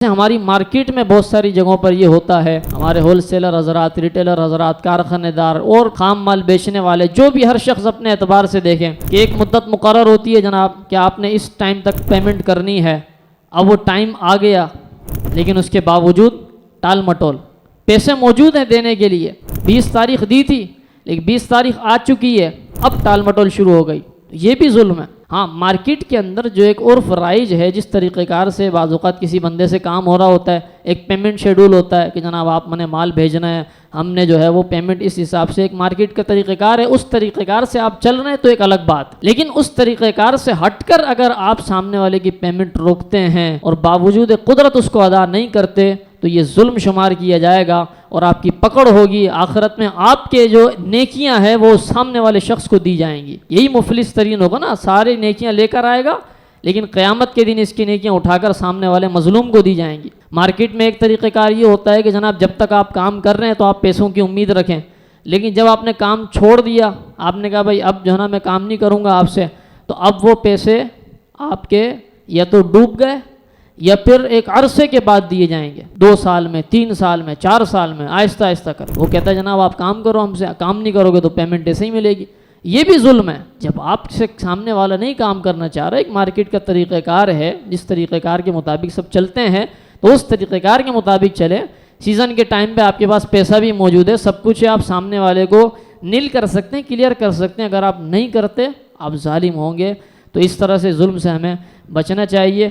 ہماری مارکیٹ میں بہت ساری جگہوں پر یہ ہوتا ہے، ہمارے ہول سیلر حضرات، ریٹیلر حضرات، کارخانے دار اور خام مال بیچنے والے، جو بھی ہر شخص اپنے اعتبار سے دیکھیں کہ ایک مدت مقرر ہوتی ہے جناب کہ آپ نے اس ٹائم تک پیمنٹ کرنی ہے۔ اب وہ ٹائم آ گیا لیکن اس کے باوجود ٹال مٹول، پیسے موجود ہیں دینے کے لیے، 20 تاریخ دی تھی لیکن 20 تاریخ آ چکی ہے، اب ٹال مٹول شروع ہو گئی، یہ بھی ظلم ہے۔ ہاں، مارکیٹ کے اندر جو ایک عرف رائج ہے، جس طریقہ کار سے بعض اوقات کسی بندے سے کام ہو رہا ہوتا ہے، ایک پیمنٹ شیڈول ہوتا ہے کہ جناب آپ نے مال بھیجنا ہے، ہم نے جو ہے وہ پیمنٹ اس حساب سے، ایک مارکیٹ کا طریقہ کار ہے، اس طریقہ کار سے آپ چل رہے ہیں تو ایک الگ بات، لیکن اس طریقہ کار سے ہٹ کر اگر آپ سامنے والے کی پیمنٹ روکتے ہیں اور باوجود قدرت اس کو ادا نہیں کرتے تو یہ ظلم شمار کیا جائے گا اور آپ کی پکڑ ہوگی، آخرت میں آپ کے جو نیکیاں ہیں وہ سامنے والے شخص کو دی جائیں گی۔ یہی مفلس ترین ہوگا نا، سارے نیکیاں لے کر آئے گا لیکن قیامت کے دن اس کی نیکیاں اٹھا کر سامنے والے مظلوم کو دی جائیں گی۔ مارکیٹ میں ایک طریقہ کار یہ ہوتا ہے کہ جناب جب تک آپ کام کر رہے ہیں تو آپ پیسوں کی امید رکھیں، لیکن جب آپ نے کام چھوڑ دیا، آپ نے کہا بھائی اب جو ہے نا میں کام نہیں کروں گا آپ سے، تو اب وہ پیسے آپ کے یا تو ڈوب گئے یا پھر ایک عرصے کے بعد دیے جائیں گے، 2 سال میں، 3 سال میں، 4 سال میں، آہستہ آہستہ کر۔ وہ کہتا ہے جناب آپ کام کرو، ہم سے کام نہیں کرو گے تو پیمنٹ ایسے ہی ملے گی۔ یہ بھی ظلم ہے، جب آپ سے سامنے والا نہیں کام کرنا چاہ رہا، ایک مارکیٹ کا طریقہ کار ہے، جس طریقہ کار کے مطابق سب چلتے ہیں تو اس طریقہ کار کے مطابق چلے۔ سیزن کے ٹائم پہ آپ کے پاس پیسہ بھی موجود ہے، سب کچھ ہے، آپ سامنے والے کو نیل کر سکتے ہیں، کلیئر کر سکتے ہیں۔ اگر آپ نہیں کرتے آپ ظالم ہوں گے، تو اس طرح سے ظلم سے ہمیں بچنا چاہیے۔